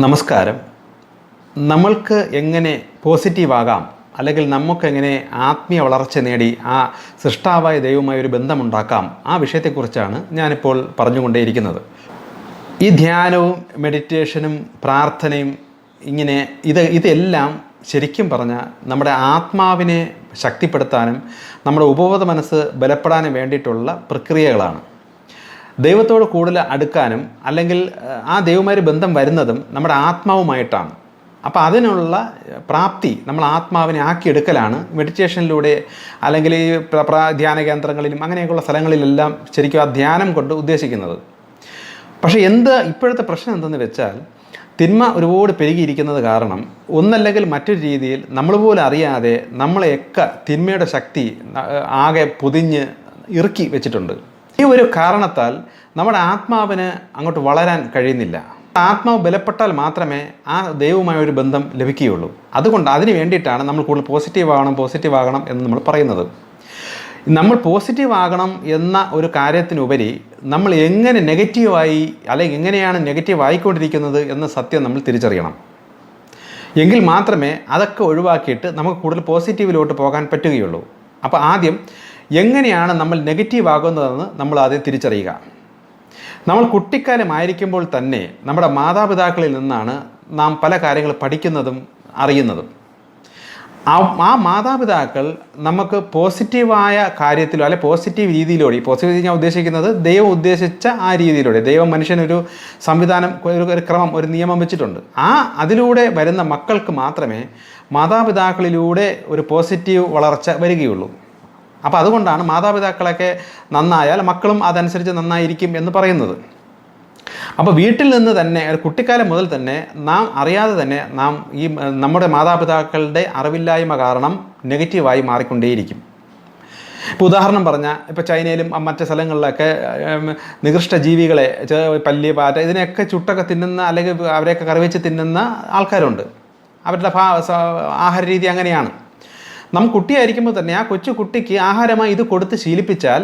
നമസ്കാരം. നമ്മൾക്ക് എങ്ങനെ പോസിറ്റീവാകാം, അല്ലെങ്കിൽ നമുക്കെങ്ങനെ ആത്മീയ വളർച്ച നേടി ആ സൃഷ്ടാവായ ദൈവവുമായി ഒരു ബന്ധമുണ്ടാക്കാം, ആ വിഷയത്തെക്കുറിച്ചാണ് ഞാനിപ്പോൾ പറഞ്ഞുകൊണ്ടേയിരിക്കുന്നത്. ഈ ധ്യാനവും മെഡിറ്റേഷനും പ്രാർത്ഥനയും ഇതെല്ലാം ശരിക്കും പറഞ്ഞാൽ നമ്മുടെ ആത്മാവിനെ ശക്തിപ്പെടുത്താനും നമ്മുടെ ഉപബോധ മനസ്സ് ബലപ്പെടാനും വേണ്ടിയിട്ടുള്ള പ്രക്രിയകളാണ്. ദൈവത്തോട് കൂടുതൽ അടുക്കാനും അല്ലെങ്കിൽ ആ ദൈവവുമായി ബന്ധം വരുന്നതും നമ്മുടെ ആത്മാവുമായിട്ടാണ്. അപ്പോൾ അതിനുള്ള പ്രാപ്തി നമ്മൾ ആത്മാവിനെ ആക്കിയെടുക്കലാണ് മെഡിറ്റേഷനിലൂടെ അല്ലെങ്കിൽ ഈ ധ്യാന കേന്ദ്രങ്ങളിലും അങ്ങനെയൊക്കെയുള്ള സ്ഥലങ്ങളിലെല്ലാം ശരിക്കും ആ ധ്യാനം കൊണ്ട് ഉദ്ദേശിക്കുന്നത്. പക്ഷേ ഇപ്പോഴത്തെ പ്രശ്നം എന്തെന്ന് വെച്ചാൽ, തിന്മ ഒരുപാട് പെരുകിയിരിക്കുന്നത് കാരണം ഒന്നല്ലെങ്കിൽ മറ്റൊരു രീതിയിൽ നമ്മൾ പോലും അറിയാതെ നമ്മളെയൊക്കെ തിന്മയുടെ ശക്തി ആകെ പൊതിഞ്ഞ് ഇറുക്കി വെച്ചിട്ടുണ്ട്. ഈ ഒരു കാരണത്താൽ നമ്മുടെ ആത്മാവിന് അങ്ങോട്ട് വളരാൻ കഴിയുന്നില്ല. ആത്മാവ് ബലപ്പെട്ടാൽ മാത്രമേ ആ ദൈവവുമായ ഒരു ബന്ധം ലഭിക്കുകയുള്ളൂ. അതുകൊണ്ട് അതിന് വേണ്ടിയിട്ടാണ് നമ്മൾ കൂടുതൽ പോസിറ്റീവ് ആകണം എന്ന് നമ്മൾ പറയുന്നത്. നമ്മൾ പോസിറ്റീവ് ആകണം എന്ന ഒരു കാര്യത്തിനുപരി നമ്മൾ എങ്ങനെ നെഗറ്റീവായി അല്ലെങ്കിൽ എങ്ങനെയാണ് നെഗറ്റീവ് ആയിക്കൊണ്ടിരിക്കുന്നത് എന്ന സത്യം നമ്മൾ തിരിച്ചറിയണം. എങ്കിൽ മാത്രമേ അതൊക്കെ ഒഴിവാക്കിയിട്ട് നമുക്ക് കൂടുതൽ പോസിറ്റീവിലോട്ട് പോകാൻ പറ്റുകയുള്ളൂ. അപ്പോൾ ആദ്യം എങ്ങനെയാണ് നമ്മൾ നെഗറ്റീവ് ആകുന്നതെന്ന് നമ്മൾ ആദ്യം തിരിച്ചറിയുക. നമ്മൾ കുട്ടിക്കാലമായിരിക്കുമ്പോൾ തന്നെ നമ്മുടെ മാതാപിതാക്കളിൽ നിന്നാണ് നാം പല കാര്യങ്ങൾ പഠിക്കുന്നതും അറിയുന്നതും. ആ മാതാപിതാക്കൾ നമുക്ക് പോസിറ്റീവായ കാര്യത്തിലോ അല്ലെ പോസിറ്റീവ് രീതിയിലൂടെ, പോസിറ്റീവ് ഞാൻ ഉദ്ദേശിക്കുന്നത് ദൈവം ഉദ്ദേശിച്ച ആ രീതിയിലൂടെ, ദൈവം മനുഷ്യനൊരു സംവിധാനം, ഒരു ക്രമം, ഒരു നിയമം വെച്ചിട്ടുണ്ട്. അതിലൂടെ വരുന്ന മക്കൾക്ക് മാത്രമേ മാതാപിതാക്കളിലൂടെ ഒരു പോസിറ്റീവ് വളർച്ച വരികയുള്ളൂ. അപ്പോൾ അതുകൊണ്ടാണ് മാതാപിതാക്കളൊക്കെ നന്നായാൽ മക്കളും അതനുസരിച്ച് നന്നായിരിക്കും എന്ന് പറയുന്നത്. അപ്പോൾ വീട്ടിൽ നിന്ന് തന്നെ കുട്ടിക്കാലം മുതൽ തന്നെ നാം അറിയാതെ തന്നെ നമ്മുടെ മാതാപിതാക്കളുടെ അറിവില്ലായ്മ കാരണം നെഗറ്റീവായി മാറിക്കൊണ്ടേയിരിക്കും. ഇപ്പോൾ ഉദാഹരണം പറഞ്ഞാൽ, ഇപ്പോൾ ചൈനയിലും മറ്റ് സ്ഥലങ്ങളിലൊക്കെ നികൃഷ്ട ജീവികളെ, പല്ലി, പാറ്റ, ഇതിനെയൊക്കെ ചുട്ടൊക്കെ തിന്നുന്ന അല്ലെങ്കിൽ അവരെയൊക്കെ കറിവെച്ച് തിന്നുന്ന ആൾക്കാരുണ്ട്. അവരുടെ ആഹാര രീതി അങ്ങനെയാണ്. കുട്ടിയായിരിക്കുമ്പോൾ തന്നെ ആ കൊച്ചു കുട്ടിക്ക് ആഹാരമായി ഇത് കൊടുത്ത് ശീലിപ്പിച്ചാൽ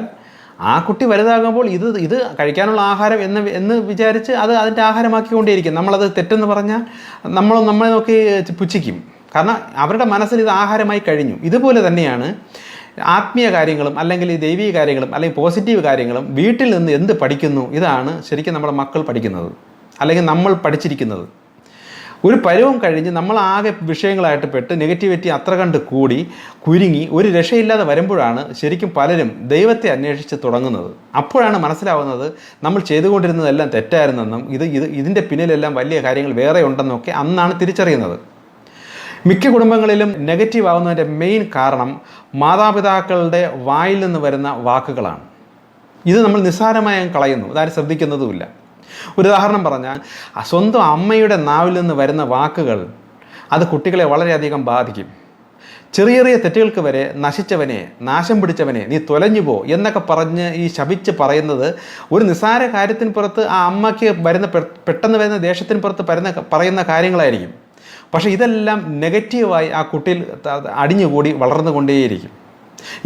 ആ കുട്ടി വലുതാകുമ്പോൾ ഇത് കഴിക്കാനുള്ള ആഹാരം എന്ന് വിചാരിച്ച് അതിൻ്റെ ആഹാരമാക്കിക്കൊണ്ടേയിരിക്കും. നമ്മളത് തെറ്റെന്ന് പറഞ്ഞാൽ നമ്മളെ നോക്കി പുച്ഛിക്കും. കാരണം അവരുടെ മനസ്സിൽ ഇത് ആഹാരമായി കഴിഞ്ഞു. ഇതുപോലെ തന്നെയാണ് ആത്മീയ കാര്യങ്ങളും അല്ലെങ്കിൽ ഈ ദൈവീക കാര്യങ്ങളും അല്ലെങ്കിൽ പോസിറ്റീവ് കാര്യങ്ങളും വീട്ടിൽ നിന്ന് എന്ത് പഠിക്കുന്നു, ഇതാണ് ശരിക്കും നമ്മുടെ മക്കൾ പഠിക്കുന്നത് അല്ലെങ്കിൽ നമ്മൾ പഠിച്ചിരിക്കുന്നത്. ഒരു പരുവം കഴിഞ്ഞ് നമ്മളാകെ വിഷയങ്ങളായിട്ട് പെട്ട് നെഗറ്റിവിറ്റി അത്ര കണ്ട് കൂടി കുരുങ്ങി ഒരു രക്ഷയില്ലാതെ വരുമ്പോഴാണ് ശരിക്കും പലരും ദൈവത്തെ അന്വേഷിച്ച് തുടങ്ങുന്നത്. അപ്പോഴാണ് മനസ്സിലാവുന്നത് നമ്മൾ ചെയ്തുകൊണ്ടിരുന്നതെല്ലാം തെറ്റായിരുന്നെന്നും ഇതിൻ്റെ പിന്നിലെല്ലാം വലിയ കാര്യങ്ങൾ വേറെ ഉണ്ടെന്നൊക്കെ അന്നാണ് തിരിച്ചറിയുന്നത്. മിക്ക കുടുംബങ്ങളിലും നെഗറ്റീവ് ആവുന്നതിൻ്റെ മെയിൻ കാരണം മാതാപിതാക്കളുടെ വായിൽ നിന്ന് വരുന്ന വാക്കുകളാണ്. ഇത് നമ്മൾ നിസ്സാരമായി കളയുന്നു, അതാരും ശ്രദ്ധിക്കുന്നതുമില്ല. ഒരു ഉദാഹരണം പറഞ്ഞാൽ, സ്വന്തം അമ്മയുടെ നാവിൽ നിന്ന് വരുന്ന വാക്കുകൾ അത് കുട്ടികളെ വളരെയധികം ബാധിക്കും. ചെറിയ ചെറിയ തെറ്റുകൾക്ക് വരെ നശിച്ചവനെ, നാശം പിടിച്ചവനെ, നീ തൊലഞ്ഞു പോ എന്നൊക്കെ പറഞ്ഞ് ഈ ശപിച്ച് പറയുന്നത് ഒരു നിസ്സാര കാര്യത്തിന് പുറത്ത് ആ അമ്മയ്ക്ക് പെട്ടെന്ന് വരുന്ന ദേഷ്യത്തിന് പുറത്ത് പറയുന്ന കാര്യങ്ങളായിരിക്കും. പക്ഷേ ഇതെല്ലാം നെഗറ്റീവായി ആ കുട്ടിയിൽ അടിഞ്ഞുകൂടി വളർന്നുകൊണ്ടേയിരിക്കും.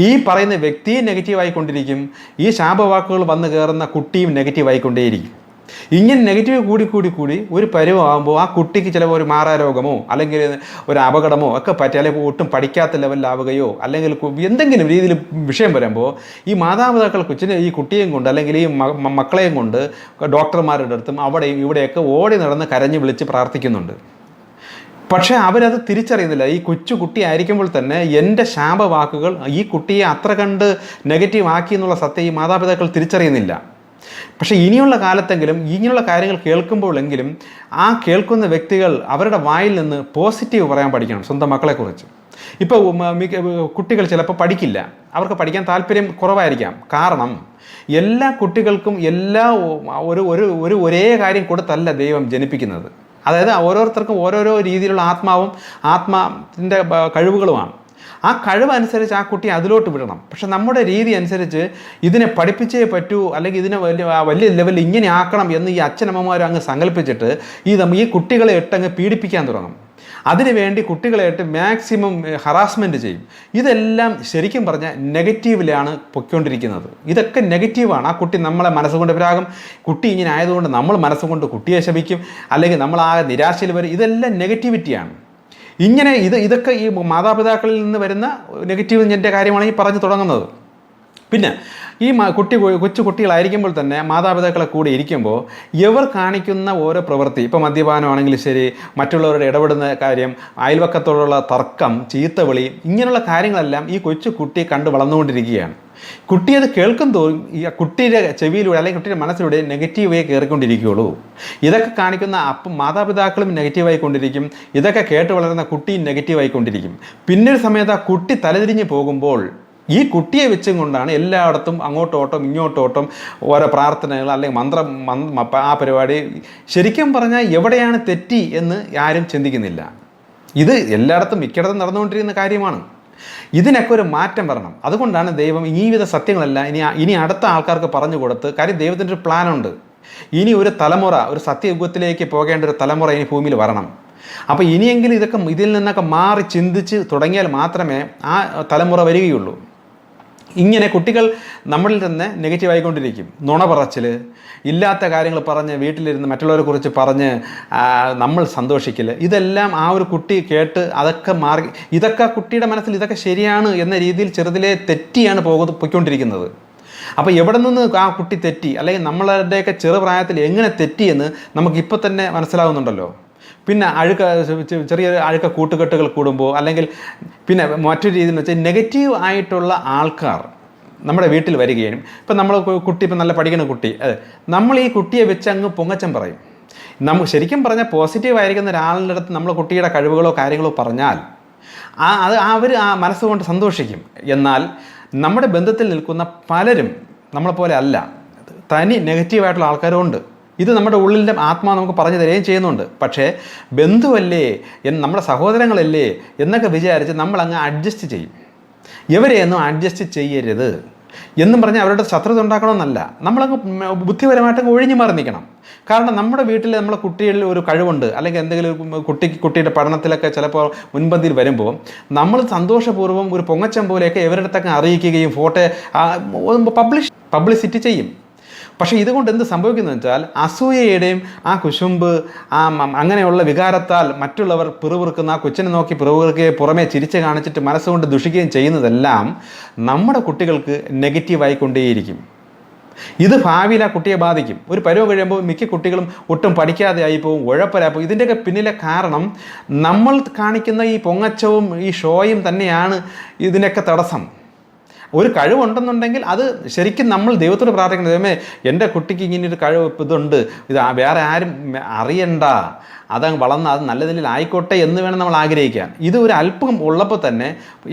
ഈ പറയുന്ന വ്യക്തിയും നെഗറ്റീവായിക്കൊണ്ടിരിക്കും, ഈ ശാപവാക്കുകൾ വന്നു കയറുന്ന കുട്ടിയും നെഗറ്റീവായിക്കൊണ്ടേയിരിക്കും. ഇങ്ങനെ നെഗറ്റീവ് കൂടി ഒരു പരുവമാകുമ്പോൾ ആ കുട്ടിക്ക് ചിലപ്പോൾ ഒരു മാറാരോഗമോ അല്ലെങ്കിൽ ഒരു അപകടമോ ഒക്കെ പറ്റി, അല്ലെങ്കിൽ ഒട്ടും പഠിക്കാത്ത ലെവലിലാവുകയോ അല്ലെങ്കിൽ എന്തെങ്കിലും രീതിയിൽ വിഷയം വരുമ്പോൾ ഈ മാതാപിതാക്കൾ ഈ കുട്ടിയെയും കൊണ്ട് അല്ലെങ്കിൽ ഈ മക്കളെയും കൊണ്ട് ഡോക്ടർമാരുടെ അടുത്തും അവിടെയും ഇവിടെയൊക്കെ ഓടി നടന്ന് കരഞ്ഞു വിളിച്ച് പ്രാർത്ഥിക്കുന്നുണ്ട്. പക്ഷേ അവരത് തിരിച്ചറിയുന്നില്ല. ഈ കൊച്ചു കുട്ടി ആയിരിക്കുമ്പോൾ തന്നെ എൻ്റെ ശാപവാക്കുകൾ ഈ കുട്ടിയെ അത്ര കണ്ട് നെഗറ്റീവ് ആക്കി എന്നുള്ള സത്യം ഈ മാതാപിതാക്കൾ തിരിച്ചറിയുന്നില്ല. പക്ഷേ ഇനിയുള്ള കാലത്തെങ്കിലും ഇങ്ങനെയുള്ള കാര്യങ്ങൾ കേൾക്കുമ്പോഴെങ്കിലും ആ കേൾക്കുന്ന വ്യക്തികൾ അവരുടെ വായിൽ നിന്ന് പോസിറ്റീവ് പറയാൻ പഠിക്കണം സ്വന്തം മക്കളെക്കുറിച്ച്. ഇപ്പോൾ കുട്ടികൾ ചിലപ്പോൾ പഠിക്കില്ല, അവർക്ക് പഠിക്കാൻ താല്പര്യം കുറവായിരിക്കാം. കാരണം എല്ലാ കുട്ടികൾക്കും ഒരേ കാര്യം കൊടുത്തല്ല ദൈവം ജനിപ്പിക്കുന്നത്. അതായത് ഓരോരുത്തർക്കും ഓരോരോ രീതിയിലുള്ള ആത്മാവിൻ്റെ കഴിവുകളുമാണ്. ആ കഴിവനുസരിച്ച് ആ കുട്ടിയെ അതിലോട്ട് വിടണം. പക്ഷെ നമ്മുടെ രീതി അനുസരിച്ച് ഇതിനെ പഠിപ്പിച്ചേ പറ്റൂ അല്ലെങ്കിൽ ഇതിനെ വലിയ ലെവലിൽ ഇങ്ങനെ ആക്കണം എന്ന് ഈ അച്ഛനമ്മമാർ അങ്ങ് സങ്കല്പിച്ചിട്ട് ഈ കുട്ടികളെ ഇട്ടങ്ങ് പീഡിപ്പിക്കാൻ തുടങ്ങും. അതിനുവേണ്ടി കുട്ടികളായിട്ട് മാക്സിമം ഹറാസ്മെൻറ്റ് ചെയ്യും. ഇതെല്ലാം ശരിക്കും പറഞ്ഞാൽ നെഗറ്റീവിലാണ് പൊയ്ക്കൊണ്ടിരിക്കുന്നത്. ഇതൊക്കെ നെഗറ്റീവാണ്. ആ കുട്ടി നമ്മളെ മനസ്സുകൊണ്ട് പിരാകും. കുട്ടി ഇങ്ങനെ ആയതുകൊണ്ട് നമ്മൾ മനസ്സുകൊണ്ട് കുട്ടിയെ ശപിക്കും, അല്ലെങ്കിൽ നമ്മൾ ആ നിരാശയിൽ വരും. ഇതെല്ലാം നെഗറ്റിവിറ്റിയാണ്. ഇങ്ങനെ ഇതൊക്കെ ഈ മാതാപിതാക്കളിൽ നിന്ന് വരുന്ന നെഗറ്റീവിൻ്റെ കാര്യമാണ് ഈ പറഞ്ഞു തുടങ്ങുന്നത്. പിന്നെ ഈ കൊച്ചു കുട്ടികളായിരിക്കുമ്പോൾ തന്നെ മാതാപിതാക്കളെ കൂടെ ഇരിക്കുമ്പോൾ ഇവർ കാണിക്കുന്ന ഓരോ പ്രവൃത്തി, ഇപ്പോൾ മദ്യപാനമാണെങ്കിലും ശരി, മറ്റുള്ളവരുടെ ഇടപെടുന്ന കാര്യം, അയൽവക്കത്തോടുള്ള തർക്കം, ചീത്തവിളി, ഇങ്ങനെയുള്ള കാര്യങ്ങളെല്ലാം ഈ കൊച്ചു കുട്ടി കണ്ട് വളർന്നുകൊണ്ടിരിക്കുകയാണ്. കുട്ടി അത് കേൾക്കും തോറും ഈ കുട്ടിയുടെ ചെവിയിലൂടെ അല്ലെങ്കിൽ കുട്ടിയുടെ മനസ്സിലൂടെ നെഗറ്റീവായി കയറിക്കൊണ്ടിരിക്കുകയുള്ളൂ. ഇതൊക്കെ കാണിക്കുന്ന മാതാപിതാക്കളും നെഗറ്റീവായിക്കൊണ്ടിരിക്കും, ഇതൊക്കെ കേട്ട് വളരുന്ന കുട്ടിയും നെഗറ്റീവായിക്കൊണ്ടിരിക്കും. പിന്നൊരു സമയത്ത് ആ കുട്ടി തലതിരിഞ്ഞ് പോകുമ്പോൾ ഈ കുട്ടിയെ വെച്ചും കൊണ്ടാണ് എല്ലായിടത്തും അങ്ങോട്ടോട്ടം ഇങ്ങോട്ടോട്ടം ഓരോ പ്രാർത്ഥനകൾ അല്ലെങ്കിൽ മന്ത്രം ആ പരിപാടി. ശരിക്കും പറഞ്ഞാൽ എവിടെയാണ് തെറ്റി എന്ന് ആരും ചിന്തിക്കുന്നില്ല. ഇത് എല്ലായിടത്തും മിക്കയിടത്തും നടന്നുകൊണ്ടിരിക്കുന്ന കാര്യമാണ്. ഇതിനൊക്കെ ഒരു മാറ്റം വരണം. അതുകൊണ്ടാണ് ദൈവം ഈ വിധ സത്യങ്ങളെല്ലാം ഇനി അടുത്ത ആൾക്കാർക്ക് പറഞ്ഞു കൊടുത്ത്, കാര്യം ദൈവത്തിൻ്റെ ഒരു പ്ലാനുണ്ട്. ഇനി ഒരു തലമുറ, ഒരു സത്യയുഗത്തിലേക്ക് പോകേണ്ട ഒരു തലമുറ ഇനി ഭൂമിയിൽ വരണം. അപ്പോൾ ഇനിയെങ്കിലും ഇതിൽ നിന്നൊക്കെ മാറി ചിന്തിച്ച് തുടങ്ങിയാൽ മാത്രമേ ആ തലമുറ വരികയുള്ളൂ. ഇങ്ങനെ കുട്ടികൾ നമ്മളിൽ തന്നെ നെഗറ്റീവായിക്കൊണ്ടിരിക്കും. നുണ പറച്ചിൽ, ഇല്ലാത്ത കാര്യങ്ങൾ പറഞ്ഞ് വീട്ടിലിരുന്ന് മറ്റുള്ളവരെ കുറിച്ച് പറഞ്ഞ് നമ്മൾ സന്തോഷിക്കൽ, ഇതെല്ലാം ആ ഒരു കുട്ടി കേട്ട് അതൊക്കെ മാറി. ഇതൊക്കെ കുട്ടിയുടെ മനസ്സിൽ ഇതൊക്കെ ശരിയാണ് എന്ന രീതിയിൽ ചെറുതിലെ തെറ്റിയാണ് പോയിക്കൊണ്ടിരിക്കുന്നത്. അപ്പോൾ എവിടെ നിന്ന് ആ കുട്ടി തെറ്റി, അല്ലെങ്കിൽ നമ്മളുടെയൊക്കെ ചെറുപ്രായത്തിൽ എങ്ങനെ തെറ്റിയെന്ന് നമുക്കിപ്പോൾ തന്നെ മനസ്സിലാവുന്നുണ്ടല്ലോ. പിന്നെ ചെറിയ അഴുക്ക കൂട്ടുകെട്ടുകൾ കൂടുമ്പോൾ, അല്ലെങ്കിൽ പിന്നെ മറ്റൊരു രീതിയിൽ എന്ന് വെച്ചാൽ നെഗറ്റീവ് ആയിട്ടുള്ള ആൾക്കാർ നമ്മുടെ വീട്ടിൽ വരികയും, ഇപ്പം നമ്മൾ കുട്ടി ഇപ്പം നല്ല പഠിക്കുന്ന കുട്ടി, നമ്മൾ ഈ കുട്ടിയെ വെച്ച് അങ്ങ് പൊങ്ങച്ചം പറയും. ശരിക്കും പറഞ്ഞാൽ പോസിറ്റീവ് ആയിരിക്കുന്ന ഒരാളുടെ അടുത്ത് നമ്മൾ കുട്ടിയുടെ കഴിവുകളോ കാര്യങ്ങളോ പറഞ്ഞാൽ അവർ ആ മനസ്സുകൊണ്ട് സന്തോഷിക്കും. എന്നാൽ നമ്മുടെ ബന്ധത്തിൽ നിൽക്കുന്ന പലരും നമ്മളെപ്പോലെ അല്ല, തനി നെഗറ്റീവായിട്ടുള്ള ആൾക്കാരും ഉണ്ട്. ഇത് നമ്മുടെ ഉള്ളിൻ്റെ ആത്മാവ് നമുക്ക് പറഞ്ഞു തരികയും ചെയ്യുന്നുണ്ട്. പക്ഷേ ബന്ധുവല്ലേ, നമ്മുടെ സഹോദരങ്ങളല്ലേ എന്നൊക്കെ വിചാരിച്ച് നമ്മളങ്ങ് അഡ്ജസ്റ്റ് ചെയ്യും. ഇവരെയൊന്നും അഡ്ജസ്റ്റ് ചെയ്യരുത് എന്നും പറഞ്ഞാൽ അവരുടെ ശത്രുത ഉണ്ടാക്കണമെന്നല്ല, നമ്മളങ്ങ് ബുദ്ധിപരമായിട്ടങ്ങ് ഒഴിഞ്ഞു മാറി നിൽക്കണം. കാരണം നമ്മുടെ വീട്ടിൽ നമ്മളെ കുട്ടികളിൽ ഒരു കഴിവുണ്ട്, അല്ലെങ്കിൽ എന്തെങ്കിലും കുട്ടിയുടെ പഠനത്തിലൊക്കെ ചിലപ്പോൾ മുൻപന്തിയിൽ വരുമ്പോൾ നമ്മൾ സന്തോഷപൂർവ്വം ഒരു പൊങ്ങച്ചം പോലെയൊക്കെ ഇവരുടെ അടുത്തൊക്കെ അറിയിക്കുകയും പബ്ലിസിറ്റി ചെയ്യും. പക്ഷേ ഇതുകൊണ്ട് എന്ത് സംഭവിക്കുന്നതെന്ന് വെച്ചാൽ അസൂയയുടെയും ആ കുശുമ്പ് അങ്ങനെയുള്ള വികാരത്താൽ മറ്റുള്ളവർ പിറുപിറുക്കുന്ന ആ കൊച്ചിനെ നോക്കി പിറുപിറുക്കുകയും പുറമേ ചിരിച്ച് കാണിച്ചിട്ട് മനസ്സുകൊണ്ട് ദുഷിക്കുകയും ചെയ്യുന്നതെല്ലാം നമ്മുടെ കുട്ടികൾക്ക് നെഗറ്റീവായിക്കൊണ്ടേയിരിക്കും. ഇത് ഭാവിയിൽ ആ കുട്ടിയെ ബാധിക്കും. ഒരു പരുവം കഴിയുമ്പോൾ മിക്ക കുട്ടികളും ഒട്ടും പഠിക്കാതെ ആയിപ്പോവും, ഉഴപ്പരായിപ്പോവും. ഇതിൻ്റെയൊക്കെ പിന്നിലെ കാരണം നമ്മൾ കാണിക്കുന്ന ഈ പൊങ്ങച്ചവും ഈ ഷോയും തന്നെയാണ് ഇതിനൊക്കെ തടസ്സം. ഒരു കഴിവുണ്ടെന്നുണ്ടെങ്കിൽ അത് ശരിക്കും നമ്മൾ ദൈവത്തോട് പ്രാർത്ഥിക്കണം, ദൈവമേ എൻ്റെ കുട്ടിക്ക് ഇങ്ങനെയൊരു കഴിവ് ഇതുണ്ട്, ഇത് വേറെ ആരും അറിയണ്ട, അതങ്ങ് വളർന്ന് അത് നല്ല നിലയിൽ ആയിക്കോട്ടെ എന്ന് വേണം നമ്മൾ ആഗ്രഹിക്കാൻ. ഇത് ഒരു അല്പം ഉള്ളപ്പോൾ തന്നെ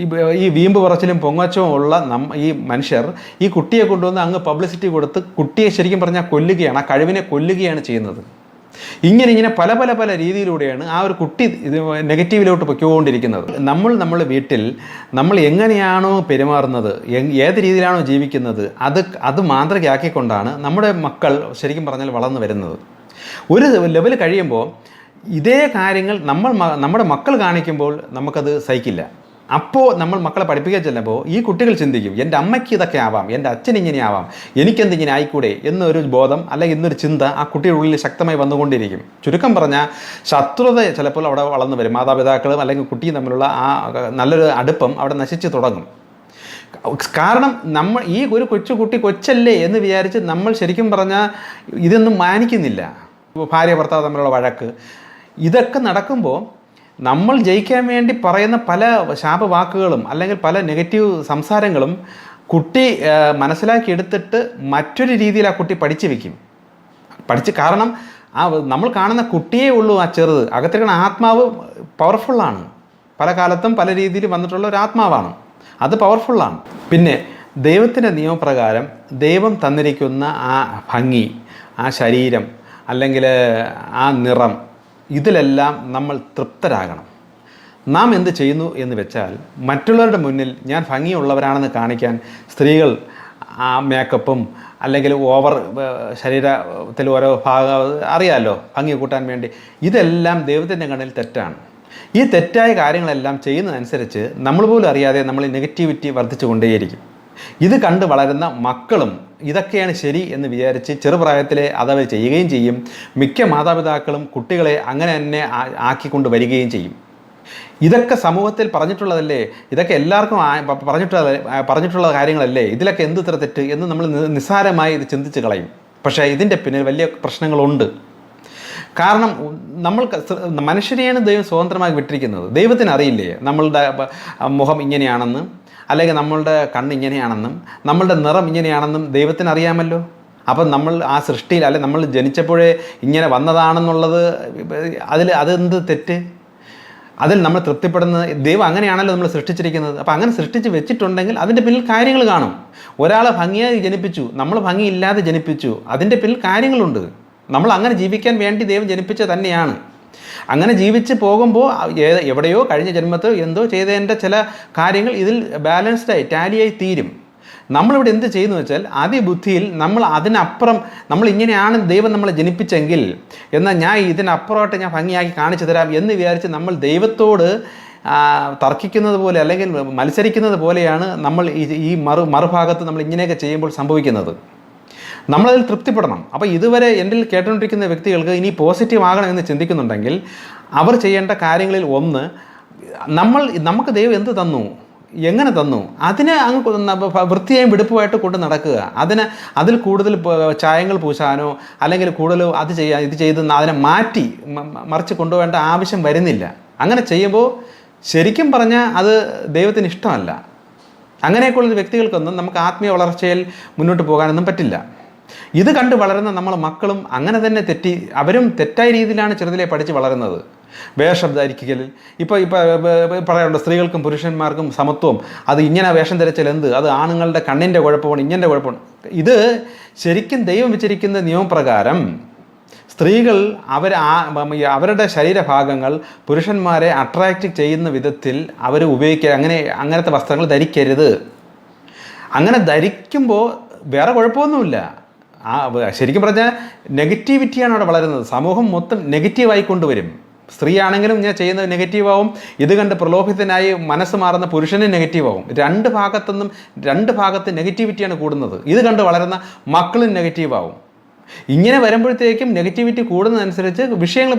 ഈ വീമ്പ് പറച്ചിലും പൊങ്ങച്ചവും ഉള്ള ഈ മനുഷ്യർ ഈ കുട്ടിയെ കൊണ്ടുവന്ന് അങ്ങ് പബ്ലിസിറ്റി കൊടുത്ത് കുട്ടിയെ ശരിക്കും പറഞ്ഞാൽ കൊല്ലുകയാണ്, ആ കഴിവിനെ കൊല്ലുകയാണ് ചെയ്യുന്നത്. ഇങ്ങനെ പല രീതിയിലൂടെയാണ് ആ ഒരു കുട്ടി ഇത് നെഗറ്റീവിലോട്ട് പൊയ്ക്കൊണ്ടിരിക്കുന്നത്. നമ്മുടെ വീട്ടിൽ നമ്മൾ എങ്ങനെയാണോ പെരുമാറുന്നത്, ഏത് രീതിയിലാണോ ജീവിക്കുന്നത്, അത് മാതൃകയാക്കിക്കൊണ്ടാണ് നമ്മുടെ മക്കൾ ശരിക്കും പറഞ്ഞാൽ വളർന്നു വരുന്നത്. ഒരു ലെവൽ കഴിയുമ്പോൾ ഇതേ കാര്യങ്ങൾ നമ്മുടെ മക്കൾ കാണിക്കുമ്പോൾ നമുക്കത് സഹിക്കില്ല. അപ്പോൾ നമ്മൾ മക്കളെ പഠിപ്പിക്കാൻ ചെല്ലുമ്പോൾ ഈ കുട്ടികൾ ചിന്തിക്കും, എൻ്റെ അമ്മയ്ക്ക് ഇതൊക്കെ ആവാം, എൻ്റെ അച്ഛൻ ഇങ്ങനെ ആവാം, എനിക്കെന്തിങ്ങനെ ആയിക്കൂടെ എന്നൊരു ബോധം അല്ലെങ്കിൽ ഇന്നൊരു ചിന്ത ആ കുട്ടിയുടെ ഉള്ളിൽ ശക്തമായി വന്നുകൊണ്ടിരിക്കും. ചുരുക്കം പറഞ്ഞാൽ ശത്രുത ചിലപ്പോൾ അവിടെ വളർന്നു വരും. മാതാപിതാക്കളും അല്ലെങ്കിൽ കുട്ടിയും തമ്മിലുള്ള ആ നല്ലൊരു അടുപ്പം അവിടെ നശിച്ചു തുടങ്ങും. കാരണം ഈ ഒരു കുട്ടി കൊച്ചല്ലേ എന്ന് വിചാരിച്ച് നമ്മൾ ശരിക്കും പറഞ്ഞാൽ ഇതൊന്നും മാനിക്കുന്നില്ല. ഭാര്യ ഭർത്താവ് തമ്മിലുള്ള വഴക്ക്, ഇതൊക്കെ നടക്കുമ്പോൾ നമ്മൾ ജയിക്കാൻ വേണ്ടി പറയുന്ന പല ശാപവാക്കുകളും അല്ലെങ്കിൽ പല നെഗറ്റീവ് സംസാരങ്ങളും കുട്ടി മനസ്സിലാക്കിയെടുത്തിട്ട് മറ്റൊരു രീതിയിൽ ആ കുട്ടി പഠിച്ചു വയ്ക്കും. കാരണം നമ്മൾ കാണുന്ന കുട്ടിയേ ഉള്ളൂ ആ ചെറുത്, അകത്തിരിക്കുന്ന ആത്മാവ് പവർഫുള്ളാണ്. പല കാലത്തും പല രീതിയിൽ വന്നിട്ടുള്ള ഒരു ആത്മാവാണ്, അത് പവർഫുള്ളാണ്. പിന്നെ ദൈവത്തിൻ്റെ നിയമപ്രകാരം ദൈവം തന്നിരിക്കുന്ന ആ ഭംഗി, ആ ശരീരം അല്ലെങ്കിൽ ആ നിറം, ഇതിലെല്ലാം നമ്മൾ തൃപ്തരാകണം. നാം എന്ത് ചെയ്യുന്നു എന്ന് വെച്ചാൽ മറ്റുള്ളവരുടെ മുന്നിൽ ഞാൻ ഭംഗിയുള്ളവരാണെന്ന് കാണിക്കാൻ സ്ത്രീകൾ ആ മേക്കപ്പും അല്ലെങ്കിൽ ഓവർ ശരീരത്തിൽ ഓരോ ഭാഗം അറിയാമല്ലോ ഭംഗി കൂട്ടാൻ വേണ്ടി, ഇതെല്ലാം ദൈവത്തിൻ്റെ കണ്ണിൽ തെറ്റാണ്. ഈ തെറ്റായ കാര്യങ്ങളെല്ലാം ചെയ്യുന്നതനുസരിച്ച് നമ്മൾ പോലും അറിയാതെ നമ്മൾ നെഗറ്റിവിറ്റി വർദ്ധിച്ചു കൊണ്ടേയിരിക്കും. ഇത് കണ്ട് വളരുന്ന മക്കളും ഇതൊക്കെയാണ് ശരി എന്ന് വിചാരിച്ച് ചെറുപ്രായത്തിലെ അതവർ ചെയ്യുകയും ചെയ്യും. മിക്ക മാതാപിതാക്കളും കുട്ടികളെ അങ്ങനെ തന്നെ ആക്കിക്കൊണ്ട് വരികയും ചെയ്യും. ഇതൊക്കെ സമൂഹത്തിൽ പറഞ്ഞിട്ടുള്ളതല്ലേ, ഇതൊക്കെ എല്ലാവർക്കും പറഞ്ഞിട്ടുള്ള കാര്യങ്ങളല്ലേ, ഇതിലൊക്കെ എന്ത് ഇത്ര തെറ്റ് എന്ന് നമ്മൾ നിസ്സാരമായി ഇത് ചിന്തിച്ച് കളയും. പക്ഷേ ഇതിൻ്റെ പിന്നിൽ വലിയ പ്രശ്നങ്ങളുണ്ട്. കാരണം മനുഷ്യരെയാണ് ദൈവം സ്വതന്ത്രമായി വിട്ടിരിക്കുന്നത്. ദൈവത്തിന് അറിയില്ലേ നമ്മളുടെ മുഖം ഇങ്ങനെയാണെന്ന്, അല്ലെങ്കിൽ നമ്മളുടെ കണ്ണ് ഇങ്ങനെയാണെന്നും നമ്മളുടെ നിറം ഇങ്ങനെയാണെന്നും ദൈവത്തിന് അറിയാമല്ലോ. അപ്പം നമ്മൾ ആ സൃഷ്ടിയിൽ, അല്ലെ നമ്മൾ ജനിച്ചപ്പോഴേ ഇങ്ങനെ വന്നതാണെന്നുള്ളത് അതെന്ത് തെറ്റ്? അതിൽ നമ്മൾ തൃപ്തിപ്പെടുന്നത് ദൈവം അങ്ങനെയാണല്ലോ നമ്മൾ സൃഷ്ടിച്ചിരിക്കുന്നത്. അപ്പോൾ അങ്ങനെ സൃഷ്ടിച്ച് വെച്ചിട്ടുണ്ടെങ്കിൽ അതിൻ്റെ പിന്നിൽ കാര്യങ്ങൾ കാണും. ഒരാളെ ഭംഗിയായി ജനിപ്പിച്ചു, നമ്മൾ ഭംഗിയില്ലാതെ ജനിപ്പിച്ചു, അതിൻ്റെ പിന്നിൽ കാര്യങ്ങളുണ്ട്. നമ്മൾ അങ്ങനെ ജീവിക്കാൻ വേണ്ടി ദൈവം ജനിപ്പിച്ച തന്നെയാണ്. അങ്ങനെ ജീവിച്ച് പോകുമ്പോൾ എവിടെയോ കഴിഞ്ഞ ജന്മത്തിൽ എന്തോ ചെയ്തതിൻ്റെ ചില കാര്യങ്ങൾ ഇതിൽ ബാലൻസ്ഡായി ടാലിയായി തീരും. നമ്മളിവിടെ എന്ത് ചെയ്യുന്നു വെച്ചാൽ അതിബുദ്ധിയിൽ നമ്മൾ അതിനപ്പുറം നമ്മൾ ഇങ്ങനെയാണ് ദൈവം നമ്മളെ ജനിപ്പിച്ചെങ്കിൽ എന്നാൽ ഞാൻ ഇതിനപ്പുറമായിട്ട് ഞാൻ ഭംഗിയാക്കി കാണിച്ചു തരാം എന്ന് വിചാരിച്ച് നമ്മൾ ദൈവത്തോട് തർക്കിക്കുന്നത് പോലെ അല്ലെങ്കിൽ മത്സരിക്കുന്നത് പോലെയാണ് നമ്മൾ ഈ മറുഭാഗത്ത് നമ്മൾ ഇങ്ങനെയൊക്കെ ചെയ്യുമ്പോൾ സംഭവിക്കുന്നത്. നമ്മളതിൽ തൃപ്തിപ്പെടണം. അപ്പോൾ ഇതുവരെ എൻ്റെ കേട്ടുകൊണ്ടിരിക്കുന്ന വ്യക്തികൾക്ക് ഇനി പോസിറ്റീവ് ആകണം എന്ന് ചിന്തിക്കുന്നുണ്ടെങ്കിൽ അവർ ചെയ്യേണ്ട കാര്യങ്ങളിൽ ഒന്ന്, നമുക്ക് ദൈവം എന്ത് തന്നു, എങ്ങനെ തന്നു, അതിനെ അങ്ങ് വൃത്തിയായും വെടുപ്പുമായിട്ട് കൊണ്ട് നടക്കുക. അതിൽ കൂടുതൽ ചായങ്ങൾ പൂശാനോ അല്ലെങ്കിൽ കൂടുതൽ ഇത് ചെയ്ത് അതിനെ മറിച്ച് കൊണ്ടുപോകേണ്ട ആവശ്യം വരുന്നില്ല. അങ്ങനെ ചെയ്യുമ്പോൾ ശരിക്കും പറഞ്ഞാൽ അത് ദൈവത്തിന് ഇഷ്ടമല്ല. അങ്ങനെയൊക്കെയുള്ള വ്യക്തികൾക്കൊന്നും നമുക്ക് ആത്മീയ വളർച്ചയിൽ മുന്നോട്ട് പോകാനൊന്നും പറ്റില്ല. ഇത് കണ്ട് വളരുന്ന നമ്മളെ മക്കളും അങ്ങനെ തന്നെ അവരും തെറ്റായ രീതിയിലാണ് ചെറുതിലെ പഠിച്ച് വളരുന്നത്. വേഷം ധരിക്കലിൽ ഇപ്പോൾ പറയാറുണ്ട് സ്ത്രീകൾക്കും പുരുഷന്മാർക്കും സമത്വം, അത് ഇങ്ങനെ വേഷം ധരിച്ചാൽ എന്ത്, അത് ആണുങ്ങളുടെ കണ്ണിൻ്റെ കുഴപ്പമാണ്, ഇങ്ങനെ കുഴപ്പമാണ്. ഇത് ശരിക്കും ദൈവം വെച്ചിരിക്കുന്ന നിയമപ്രകാരം സ്ത്രീകൾ അവരുടെ ശരീരഭാഗങ്ങൾ പുരുഷന്മാരെ അട്രാക്റ്റ് ചെയ്യുന്ന വിധത്തിൽ അവർ അങ്ങനത്തെ വസ്ത്രങ്ങൾ ധരിക്കരുത്. അങ്ങനെ ധരിക്കുമ്പോൾ വേറെ കുഴപ്പമൊന്നുമില്ല. ശരിക്കും പറഞ്ഞാൽ നെഗറ്റിവിറ്റിയാണ് അവിടെ വളരുന്നത്. സമൂഹം മൊത്തം നെഗറ്റീവായി കൊണ്ടുവരും. സ്ത്രീ ആണെങ്കിലും ഞാൻ ചെയ്യുന്നത് നെഗറ്റീവാവും. ഇത് കണ്ട് പ്രലോഭിതനായി മനസ്സ് മാറുന്ന പുരുഷനും നെഗറ്റീവാവും. രണ്ട് ഭാഗത്ത് നെഗറ്റിവിറ്റിയാണ് കൂടുന്നത്. ഇത് കണ്ട് വളരുന്ന മക്കളും നെഗറ്റീവാവും. ഇങ്ങനെ വരുമ്പോഴത്തേക്കും നെഗറ്റിവിറ്റി കൂടുന്നതനുസരിച്ച്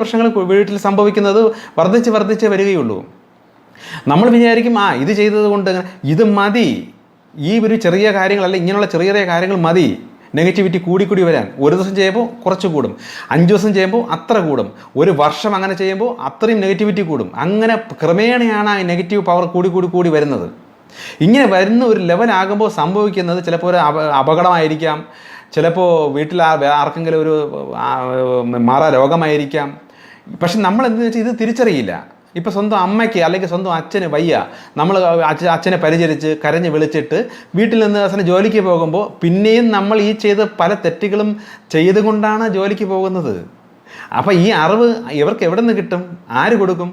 പ്രശ്നങ്ങൾ വീട്ടിൽ സംഭവിക്കുന്നത് വർദ്ധിച്ച് വരികയുള്ളൂ. നമ്മൾ വിചാരിക്കും ഇത് ചെയ്തത് കൊണ്ട് ഇത് മതി, ഈ ഒരു ചെറിയ കാര്യങ്ങളല്ല, ഇങ്ങനെയുള്ള ചെറിയ ചെറിയ കാര്യങ്ങൾ മതി നെഗറ്റിവിറ്റി കൂടി വരാൻ. ഒരു ദിവസം ചെയ്യുമ്പോൾ കുറച്ച് കൂടും, 5 ദിവസം ചെയ്യുമ്പോൾ അത്ര കൂടും, ഒരു വർഷം അങ്ങനെ ചെയ്യുമ്പോൾ അത്രയും നെഗറ്റിവിറ്റി കൂടും. അങ്ങനെ ക്രമേണയാണ് ആ നെഗറ്റീവ് പവർ കൂടി വരുന്നത്. ഇങ്ങനെ വരുന്ന ഒരു ലെവലാകുമ്പോൾ സംഭവിക്കുന്നത് ചിലപ്പോൾ ഒരു അപകടമായിരിക്കാം, ചിലപ്പോൾ വീട്ടിൽ ആർക്കെങ്കിലും ഒരു മാറാ രോഗമായിരിക്കാം. പക്ഷെ നമ്മൾ എന്തെന്ന് വെച്ചാൽ ഇത് തിരിച്ചറിയില്ല. ഇപ്പോൾ സ്വന്തം അമ്മയ്ക്ക് അല്ലെങ്കിൽ സ്വന്തം അച്ഛന് വയ്യ, നമ്മൾ അച്ഛനെ പരിചരിച്ച് കരഞ്ഞ് വിളിച്ചിട്ട് വീട്ടിൽ നിന്ന് അവസാനം ജോലിക്ക് പോകുമ്പോൾ പിന്നെയും നമ്മൾ ഈ ചെയ്ത പല തെറ്റുകളും ചെയ്തുകൊണ്ടാണ് ജോലിക്ക് പോകുന്നത്. അപ്പോൾ ഈ അറിവ് ഇവർക്ക് എവിടെ നിന്ന് കിട്ടും, ആര് കൊടുക്കും?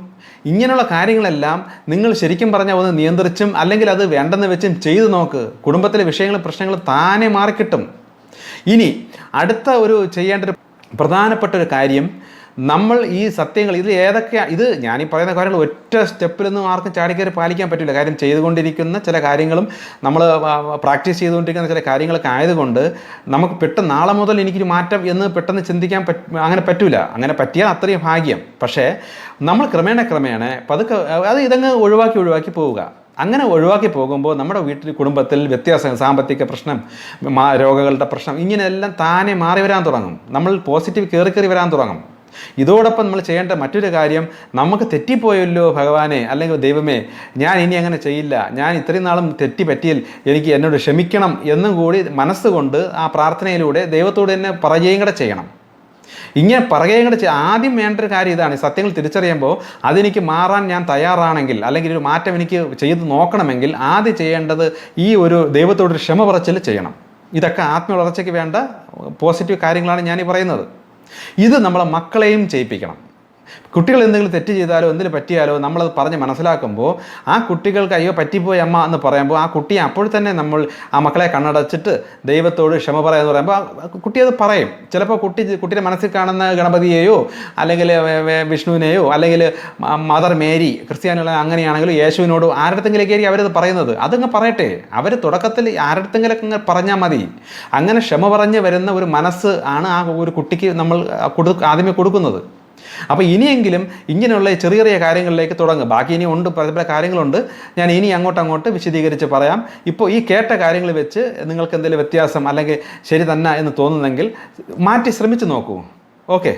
ഇങ്ങനെയുള്ള കാര്യങ്ങളെല്ലാം നിങ്ങൾ ശരിക്കും പറഞ്ഞാൽ ഒന്ന് നിയന്ത്രിച്ചും അല്ലെങ്കിൽ അത് വേണ്ടെന്ന് വെച്ചും ചെയ്തു നോക്ക്. കുടുംബത്തിലെ പ്രശ്നങ്ങൾ താനെ മാറിക്കിട്ടും. ഇനി അടുത്ത ചെയ്യേണ്ട ഒരു പ്രധാനപ്പെട്ട ഒരു കാര്യം, നമ്മൾ ഈ സത്യങ്ങൾ ഇത് ഞാനീ പറയുന്ന കാര്യങ്ങൾ ഒറ്റ സ്റ്റെപ്പിലൊന്നും ആർക്കും ചാടിക്കയറി പാലിക്കാൻ പറ്റില്ല. കാര്യം ചെയ്തുകൊണ്ടിരിക്കുന്ന ചില കാര്യങ്ങളും നമ്മൾ പ്രാക്ടീസ് ചെയ്തുകൊണ്ടിരിക്കുന്ന ചില കാര്യങ്ങളൊക്കെ ആയതുകൊണ്ട് നമുക്ക് പെട്ടെന്ന് നാളെ മുതൽ എനിക്കൊരു മാറ്റം എന്ന് പെട്ടെന്ന് ചിന്തിക്കാൻ അങ്ങനെ പറ്റില്ല. അങ്ങനെ പറ്റിയാൽ അത്രയും ഭാഗ്യം. പക്ഷേ നമ്മൾ ക്രമേണ പതുക്കെ ഇതങ്ങ് ഒഴിവാക്കി പോവുക. അങ്ങനെ ഒഴിവാക്കി പോകുമ്പോൾ നമ്മുടെ കുടുംബത്തിൽ വ്യത്യാസങ്ങൾ, സാമ്പത്തിക പ്രശ്നം, രോഗങ്ങളുടെ പ്രശ്നം, ഇങ്ങനെയെല്ലാം താനെ മാറി വരാൻ തുടങ്ങും. നമ്മൾ പോസിറ്റീവ് കയറി വരാൻ തുടങ്ങും. ഇതോടൊപ്പം നമ്മൾ ചെയ്യേണ്ട മറ്റൊരു കാര്യം, നമുക്ക് തെറ്റിപ്പോയല്ലോ ഭഗവാനെ അല്ലെങ്കിൽ ദൈവമേ, ഞാൻ ഇനി അങ്ങനെ ചെയ്യില്ല, ഞാൻ ഇത്രയും നാളും പറ്റിയിൽ എനിക്ക് എന്നോട് ക്ഷമിക്കണം എന്നും കൂടി മനസ്സുകൊണ്ട് ആ പ്രാർത്ഥനയിലൂടെ ദൈവത്തോട് തന്നെ പറയുകയും കൂടെ ചെയ്യണം. ഇങ്ങനെ പറയുകയും കൂടെ ആദ്യം വേണ്ട ഒരു കാര്യം ഇതാണ്. സത്യങ്ങൾ തിരിച്ചറിയുമ്പോൾ അതെനിക്ക് മാറാൻ ഞാൻ തയ്യാറാണെങ്കിൽ അല്ലെങ്കിൽ ഒരു മാറ്റം എനിക്ക് ചെയ്ത് നോക്കണമെങ്കിൽ ആദ്യം ചെയ്യേണ്ടത് ഈ ദൈവത്തോടൊരു ക്ഷമ പറച്ചിൽ ചെയ്യണം. ഇതൊക്കെ ആത്മീയ വളർച്ചയ്ക്ക് വേണ്ട പോസിറ്റീവ് കാര്യങ്ങളാണ് ഞാനീ പറയുന്നത്. ഇത് നമ്മളെ മക്കളെയും ചെയ്യിപ്പിക്കണം. കുട്ടികൾ എന്തെങ്കിലും തെറ്റ് ചെയ്താലോ എന്തെങ്കിലും പറ്റിയാലോ നമ്മളത് പറഞ്ഞ് മനസ്സിലാക്കുമ്പോൾ ആ കുട്ടികൾക്ക് അയ്യോ പറ്റിപ്പോയി അമ്മ എന്ന് പറയുമ്പോൾ ആ കുട്ടിയെ അപ്പോൾ തന്നെ നമ്മൾ ആ മക്കളെ കണ്ണടച്ചിട്ട് ദൈവത്തോട് ക്ഷമ പറയാന്ന് പറയുമ്പോൾ ആ കുട്ടി അത് പറയും. ചിലപ്പോൾ കുട്ടിയുടെ മനസ്സിൽ കാണുന്ന ഗണപതിയെയോ അല്ലെങ്കിൽ വിഷ്ണുവിനെയോ അല്ലെങ്കിൽ മദർ മേരി ക്രിസ്ത്യാനികൾ അങ്ങനെയാണെങ്കിലും യേശുവിനോടോ ആരുടെത്തെങ്കിലേക്കായിരിക്കും അവരത് പറയുന്നത്. അതങ്ങ് പറയട്ടെ, അവർ തുടക്കത്തിൽ ആരുടെത്തെങ്കിലൊക്കെ അങ്ങ് പറഞ്ഞാൽ മതി. അങ്ങനെ ക്ഷമ പറഞ്ഞ് വരുന്ന ഒരു മനസ്സ് ആണ് ആ ഒരു കുട്ടിക്ക് നമ്മൾ ആദ്യമേ കൊടുക്കുന്നത്. അപ്പോൾ ഇനിയെങ്കിലും ഇങ്ങനെയുള്ള ചെറിയ ചെറിയ കാര്യങ്ങളിലേക്ക് തുടങ്ങുക. ബാക്കി ഇനി ഉണ്ട്, പല കാര്യങ്ങളുണ്ട്, ഞാൻ ഇനി അങ്ങോട്ട് വിശദീകരിച്ച് പറയാം. ഇപ്പോൾ ഈ കേട്ട കാര്യങ്ങൾ വെച്ച് നിങ്ങൾക്ക് എന്തെങ്കിലും വ്യത്യാസം അല്ലെങ്കിൽ ശരി തന്നെ എന്ന് തോന്നുന്നെങ്കിൽ മാറ്റി ശ്രമിച്ച് നോക്കൂ. ഓക്കെ.